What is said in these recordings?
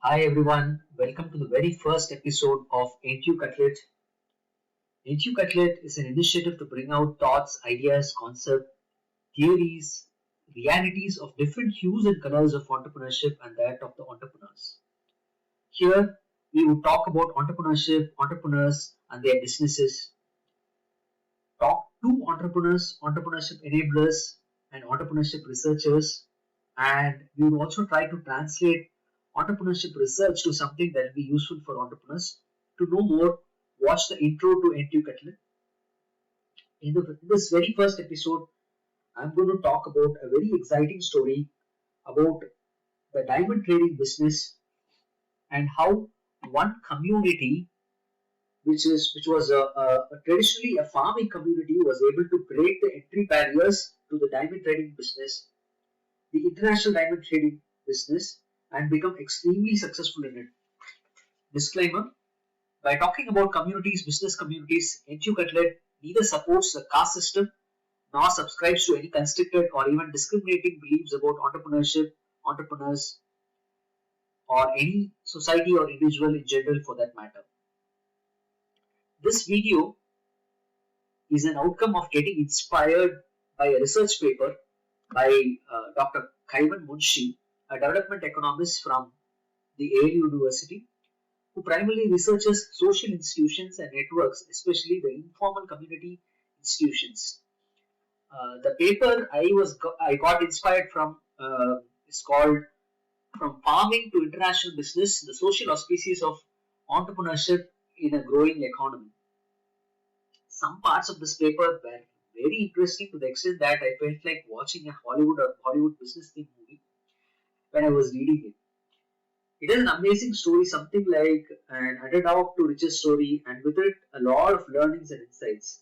Hi everyone, welcome to the very first episode of int'l. int'l is an initiative to bring out thoughts, ideas, concepts, theories, realities of different hues and colors of entrepreneurship and that of the entrepreneurs. Here we will talk about entrepreneurship, entrepreneurs and their businesses, talk to entrepreneurs, entrepreneurship enablers and entrepreneurship researchers, and we will also try to translate entrepreneurship research to something that will be useful for entrepreneurs. To know more, watch the intro to int'l. In this very first episode, I'm going to talk about a very exciting story about the diamond trading business and how one community, which was traditionally a farming community, was able to break the entry barriers to the diamond trading business, the international diamond trading business, and become extremely successful in it. Disclaimer: by talking about communities, business communities, int'l neither supports the caste system nor subscribes to any constricted or even discriminating beliefs about entrepreneurship, entrepreneurs, or any society or individual in general for that matter. This video is an outcome of getting inspired by a research paper by Dr. Kaivan Munshi, a development economist from the Yale University, who primarily researches social institutions and networks, especially the informal community institutions. The paper I got inspired from is called "From Farming to International Business: The Social Auspices of Entrepreneurship in a Growing Economy." Some parts of this paper were very interesting to the extent that I felt like watching a Hollywood business theme movie when I was reading it. It is an amazing story, something like an underdog to riches story, and with it, a lot of learnings and insights.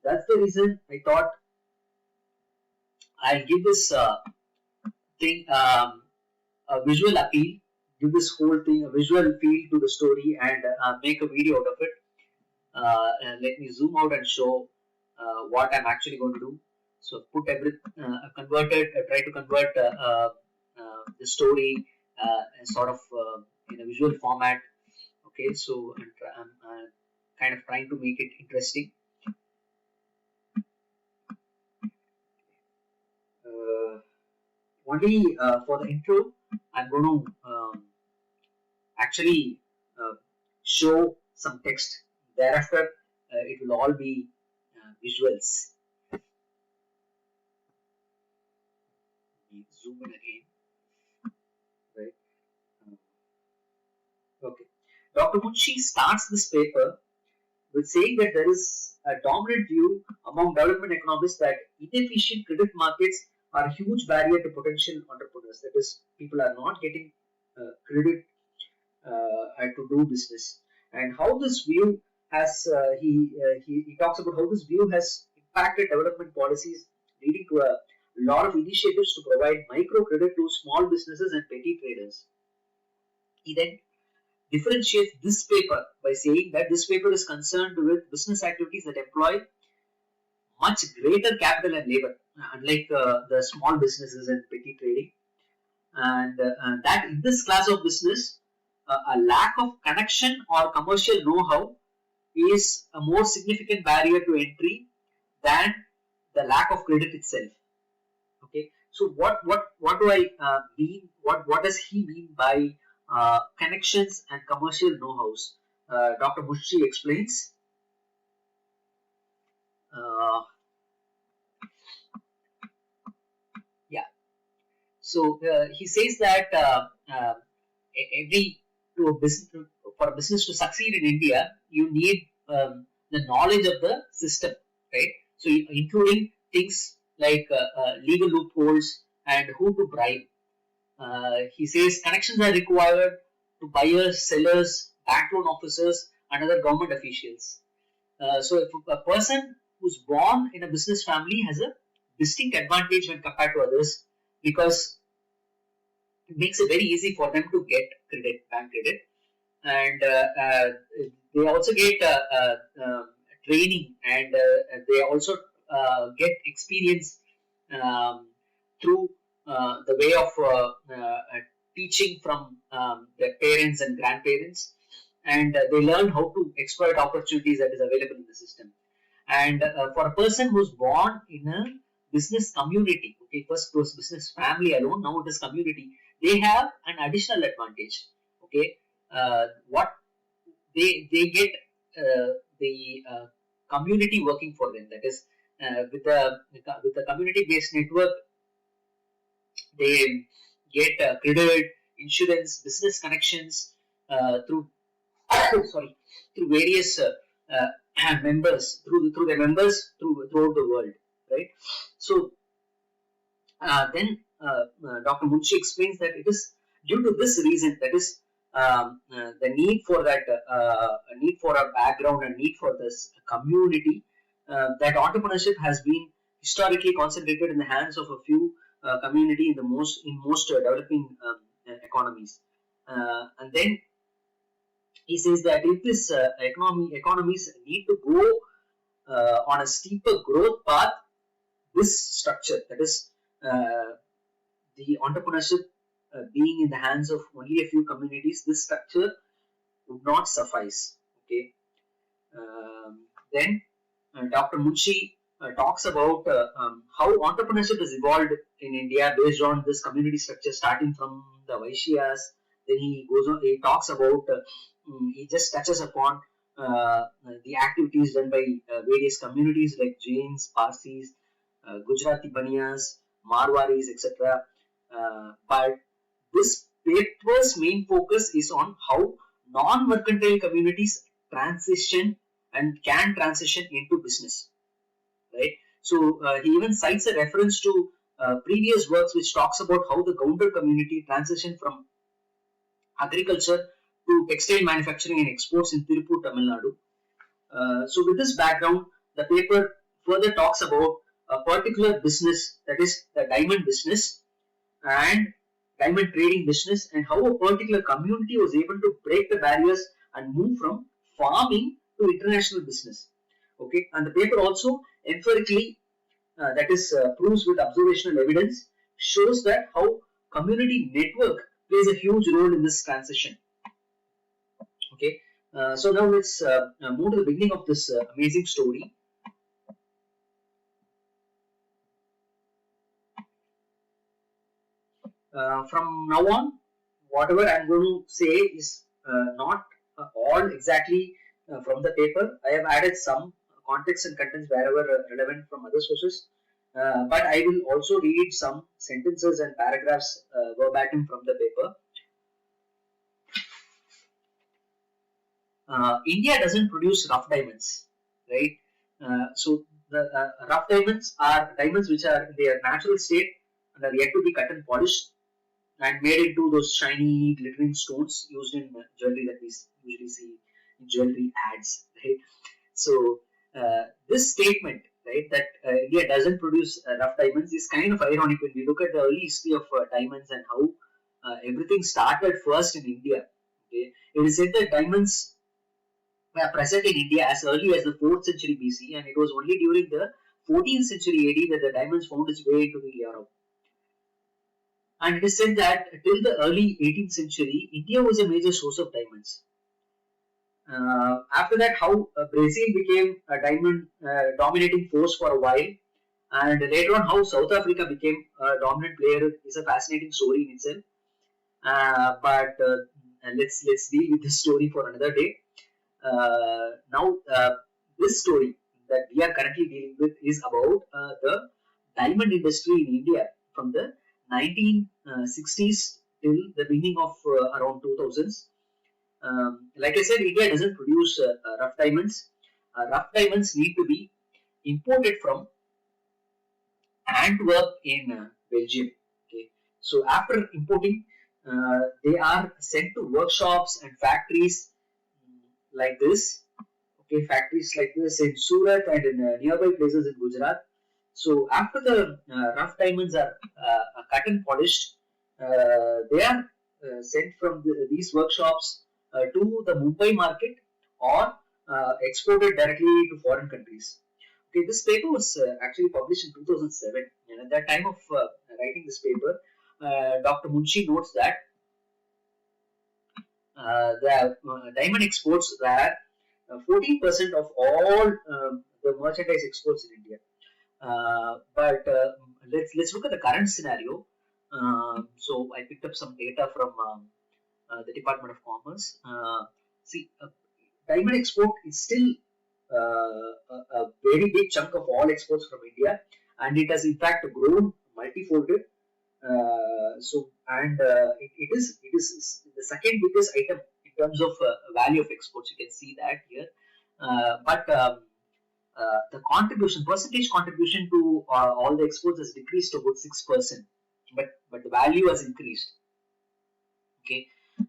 That's the reason I thought I'll give this thing a visual appeal, give this whole thing a visual feel to the story, and make a video out of it. Let me zoom out and show what I'm actually going to do. So put try to convert the story sort of in a visual format. Okay, so I'm kind of trying to make it interesting. Only for the intro, I'm going to actually show some text. Thereafter, it will all be visuals. Zoom in again. Right. Okay. Dr. Munshi starts this paper with saying that there is a dominant view among development economists that inefficient credit markets are a huge barrier to potential entrepreneurs. That is, people are not getting credit to do business, and how this view has he talks about how this view has impacted development policies, leading to a lot of initiatives to provide micro credit to small businesses and petty traders. He then differentiates this paper by saying that this paper is concerned with business activities that employ much greater capital and labor, unlike the small businesses and petty trading, and that in this class of business, a lack of connection or commercial know-how is a more significant barrier to entry than the lack of credit itself. Okay, so what do I mean? What does he mean by connections and commercial know-hows? Dr. Munshi explains. Yeah. So he says that every to a business for a business to succeed in India, you need the knowledge of the system, right? So including things like legal loopholes and who to bribe. He says connections are required to buyers, sellers, bank loan officers, and other government officials. So if a person who's born in a business family has a distinct advantage when compared to others, because it makes it very easy for them to get credit, bank credit, and they also get training, and they also get experience through the way of teaching from their parents and grandparents, and they learn how to exploit opportunities that is available in the system. And for a person who's born in a business community, okay, first was business family alone, now it is community, they have an additional advantage. Okay, what they get the community working for them. That is, with a community based network, they get credit, insurance, business connections through sorry, through various members, through their members throughout the world, right? So then Dr. Munshi explains that it is due to this reason, that is the need for that need for a background and need for this community, that entrepreneurship has been historically concentrated in the hands of a few community in most developing economies. And then he says that if this economies need to go on a steeper growth path, this structure, that is the entrepreneurship being in the hands of only a few communities, this structure would not suffice. Okay. Then Dr. Munshi talks about how entrepreneurship has evolved in India based on this community structure, starting from the Vaishyas. Then he goes on, he talks about, he just touches upon the activities done by various communities like Jains, Parsis, Gujarati Baniyas, Marwaris, etc. But this paper's main focus is on how non-mercantile communities transition and can transition into business, right? So he even cites a reference to previous works which talks about how the Gounder community transitioned from agriculture to textile manufacturing and exports in Tirupur, Tamil Nadu. So with this background, the paper further talks about a particular business, that is the diamond business and diamond trading business, and how a particular community was able to break the barriers and move from farming to international business. Okay, and the paper also empirically, that is proves with observational evidence, shows that how community network plays a huge role in this transition. Okay, so now let's move to the beginning of this amazing story. From now on, whatever I'm going to say is not all exactly from the paper. I have added some context and contents wherever relevant from other sources, but I will also read some sentences and paragraphs verbatim from the paper. India doesn't produce rough diamonds, right? So the rough diamonds are diamonds which are in their natural state and are yet to be cut and polished and made into those shiny glittering stones used in jewelry that we usually see in jewelry ads, right? So this statement, right, that India doesn't produce rough diamonds is kind of ironic when we look at the early history of diamonds and how everything started first in India. Okay, it is said that diamonds were present in India as early as the 4th century BC, and it was only during the 14th century AD that the diamonds found its way into Europe. And it is said that till the early 18th century, India was a major source of diamonds. After that, how Brazil became a diamond dominating force for a while, and later on how South Africa became a dominant player is a fascinating story in itself. But let's deal with this story for another day. Now, this story that we are currently dealing with is about the diamond industry in India from the 1960s till the beginning of around 2000s. Like I said, India doesn't produce rough diamonds. Rough diamonds need to be imported from Antwerpen in Belgium. Okay, so after importing, they are sent to workshops and factories like this. Okay, factories like this in Surat and in nearby places in Gujarat. So after the rough diamonds are cut and polished, they are sent from these workshops to the Mumbai market or exported directly to foreign countries. Okay, this paper was actually published in 2007, and at that time of writing this paper, Dr. Munshi notes that the diamond exports were 14% of all the merchandise exports in India. But let's look at the current scenario. So I picked up some data from the Department of Commerce. Diamond export is still a very big chunk of all exports from India, and it has in fact grown multifolded. It is the second biggest item in terms of value of exports. You can see that here, but the percentage contribution to all the exports has decreased to about 6%, but the value has increased. Okay,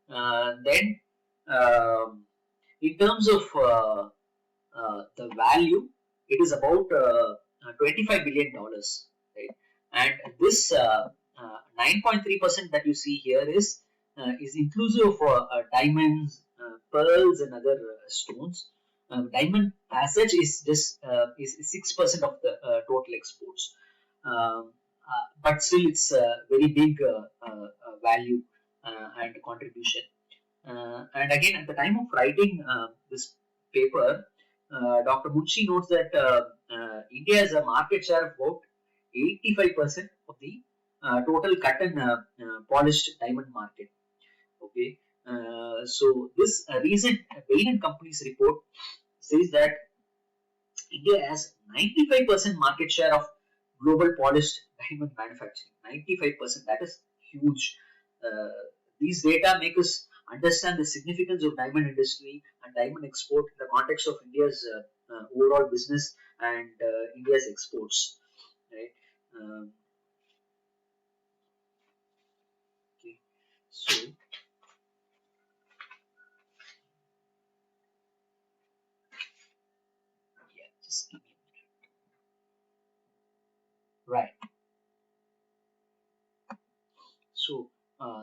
then in terms of the value, it is about $25 billion, right? And this 9.3% that you see here is inclusive of diamonds, pearls, and other stones. Diamond as such is just is 6% of the total exports, but still it's a very big value and contribution. And again, at the time of writing this paper, Dr. Munshi notes that India has a market share of about 85% of the total cut and polished diamond market. Okay, so this recent Bain & Company's report says that India has 95% market share of global polished diamond manufacturing. 95%, that is huge. These data make us understand the significance of diamond industry and diamond export in the context of India's overall business and India's exports. Right. Okay. So yeah, just give me a minute. Right. So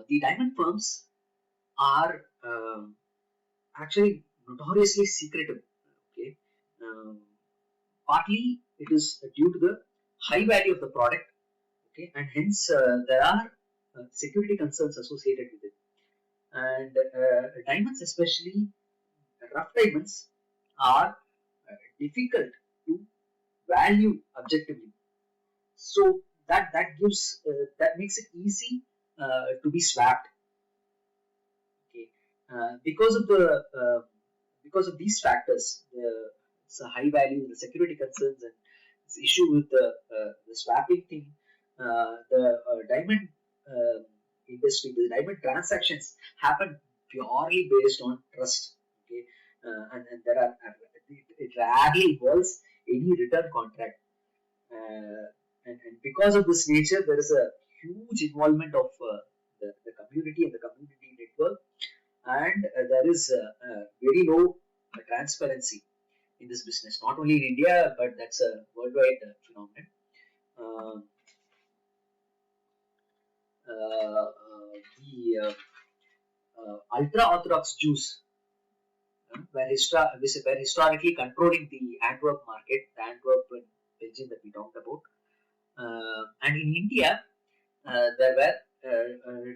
the diamond firms are actually notoriously secretive. Okay, partly it is due to the high value of the product. Okay, and hence there are security concerns associated with it. And diamonds, especially rough diamonds, are difficult to value objectively. So that makes it easy to be swapped. Okay, because of these factors, it's a high value, the security concerns, and this issue with the swapping thing. The diamond industry, the diamond transactions happen purely based on trust. Okay, and there are it rarely involves any return contract. And because of this nature, there is a huge involvement of the community and the community network, and there is very low transparency in this business, not only in India, but that's a worldwide phenomenon. Uh, the ultra orthodox Jews were historically controlling the Antwerp market, the Antwerpen Belgium that we talked about. And in India, there were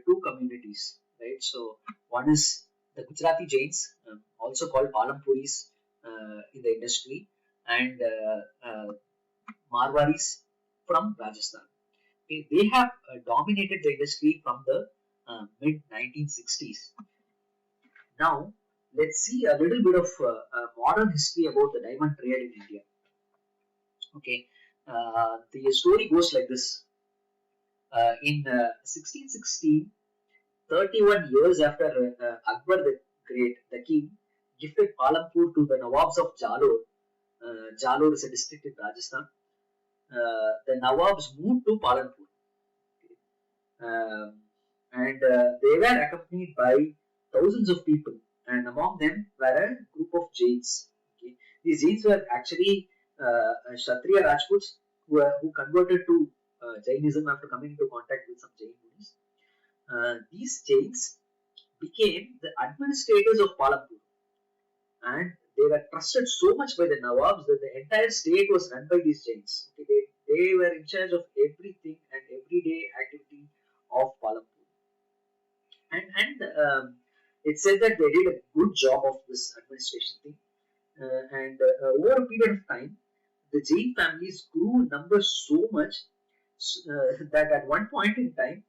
two communities, right? So one is the Gujarati Jains, also called Palampuris in the industry, and Marwaris from Rajasthan. Okay, they have dominated the industry from the mid 1960s. Now, let's see a little bit of modern history about the diamond trade in India. Okay, the story goes like this. In 1616, 31 years after Akbar the Great, the king, gifted Palampur to the Nawabs of Jalore. Jalore is a district in Rajasthan. The Nawabs moved to Palampur. Okay. And they were accompanied by thousands of people, and among them were a group of Jains. Okay. These Jains were actually Kshatriya Rajputs who converted to Jainism after coming into contact with some Jain Munis. These Jains became the administrators of Palampur, and they were trusted so much by the Nawabs that the entire state was run by these Jains. Okay, they were in charge of everything and everyday activity of Palampur. And It said that they did a good job of this administration thing, over a period of time, the Jain families grew in numbers so much that at one point in time,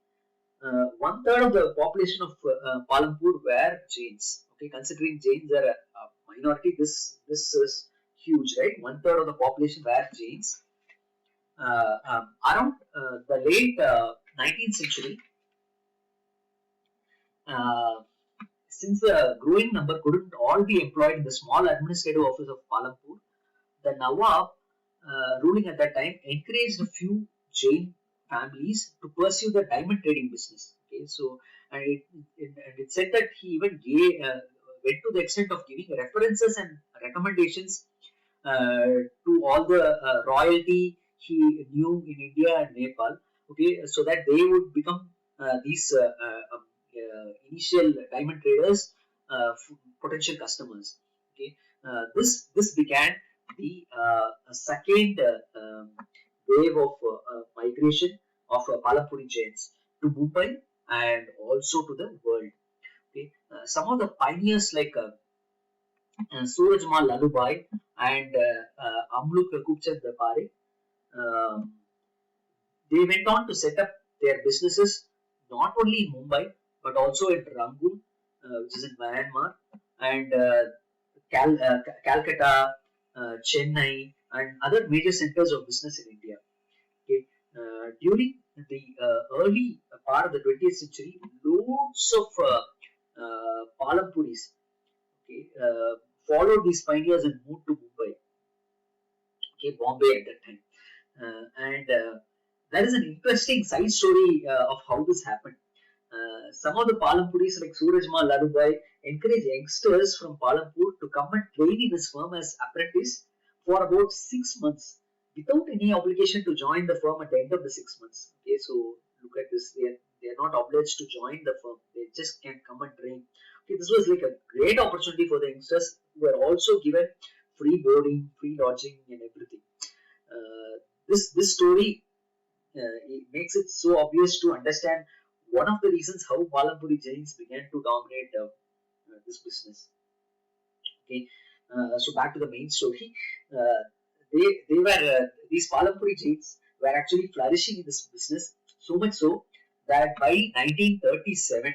one third of the population of Palampur were Jains. Okay, considering Jains are a minority, this is huge, right? One third of the population were Jains. Around the late 19th century, uh, since the growing number couldn't all be employed in the small administrative office of Palampur, the Nawab ruling at that time encouraged a few Jain families to pursue the diamond trading business. Okay, so and it said that he even went to the extent of giving references and recommendations to all the royalty he knew in India and Nepal. Okay, so that they would become these initial diamond traders, potential customers. Okay, this began the second wave of migration of Palampuri Jains to Mumbai and also to the world. Okay, some of the pioneers like Surajmal Lalubai and Amluk Kupchand Pare, um, they went on to set up their businesses not only in Mumbai but also in Rangoon, which is in Myanmar, and Calcutta, Chennai, and other major centers of business in India. Okay. During the early part of the 20th century, loads of Palampuris, okay, followed these pioneers and moved to Mumbai, okay, Bombay at that time. And there is an interesting side story of how this happened. Some of the Palampuris like Surajmal Lalubai encourage youngsters from Palampur to come and train in his firm as apprentice for about 6 months without any obligation to join the firm at the end of the 6 months. Okay, so look at this. They are not obliged to join the firm. They just can come and train. Okay, this was like a great opportunity for the youngsters who were also given free boarding, free lodging, and everything. This story it makes it so obvious to understand one of the reasons how Palampuri Jains began to dominate this business. Okay, so back to the main story. Uh, they were these Palampuri Jains were actually flourishing in this business so much so that by 1937,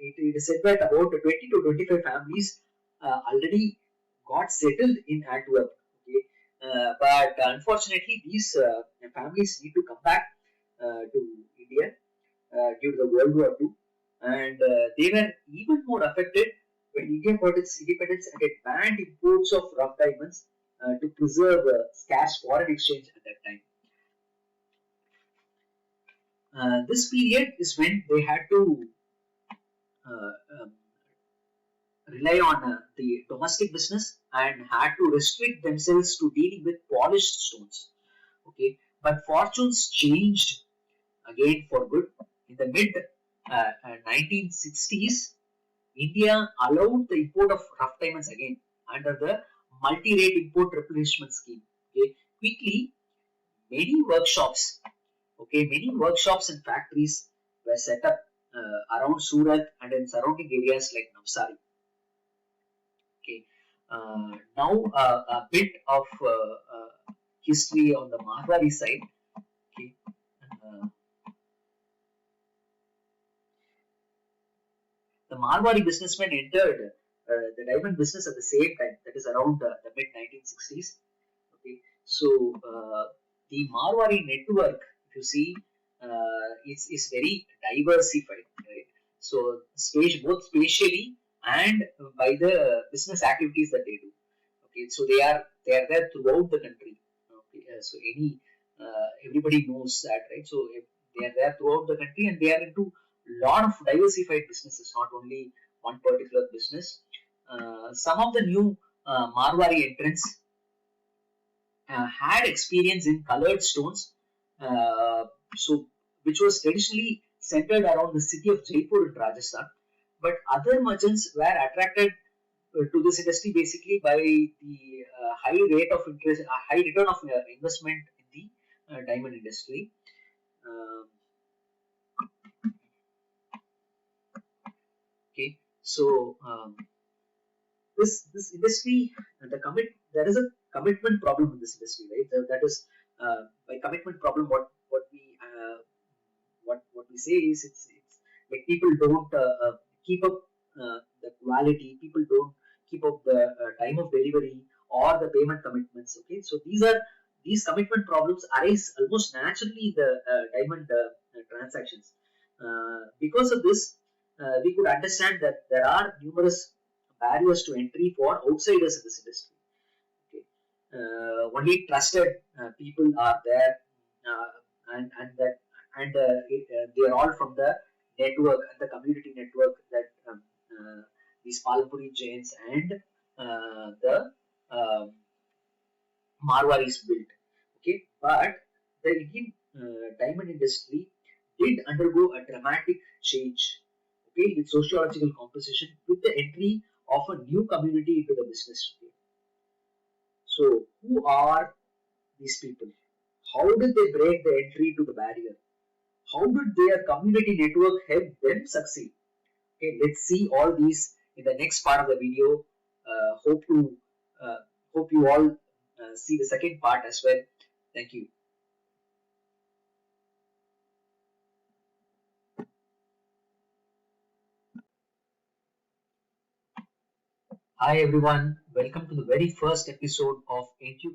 it is said that about 20 to 25 families already got settled in Antwerpen. Okay, but unfortunately, these families need to come back to India due to the World War II, and they were even more affected when India got its independence and it banned imports of rough diamonds to preserve scarce foreign exchange at that time. This period is when they had to uh, um, rely on the domestic business and had to restrict themselves to dealing with polished stones. Okay, but fortunes changed again for good. In the mid 1960s, India allowed the import of rough diamonds again under the multi-rate import replenishment scheme. Okay, quickly many workshops and factories were set up around Surat and in surrounding areas like Navsari. Okay, now a bit of history on the Marwari side. Okay, uh, the Marwari businessmen entered the diamond business at the same time, that is around the mid 1960s. Okay, so the Marwari network, if you see, is very diversified, right? So, both spatially and by the business activities that they do. Okay, so they are there throughout the country. Okay, so everybody knows that, right? So if they are there throughout the country and they are into lot of diversified businesses, not only one particular business. Some of the new Marwari entrants had experience in colored stones, uh, so which was traditionally centered around the city of Jaipur in Rajasthan. But other merchants were attracted to this industry basically by the high rate of interest, high return of investment in the diamond industry. Um okay, So this industry, there is a commitment problem in this industry, right? That is by commitment problem, what we say is it's like people don't keep up the quality, people don't keep up the time of delivery or the payment commitments. Okay, so these commitment problems arise almost naturally in the diamond transactions. Because of this, we could understand that there are numerous barriers to entry for outsiders in this industry. Okay. Only trusted people are there, uh, and that they are all from the network and the community network that these Palpuri Jains and the um Marwaris built. Okay, but the Indian diamond industry did undergo a dramatic change. Okay, with sociological composition, with the entry of a new community into the business. Okay. So, who are these people? How did they break the entry to the barrier? How did their community network help them succeed? Okay, let's see all these in the next part of the video. Hope to hope you all see the second part as well. Thank you. Hi everyone, welcome to the very first episode of int'l.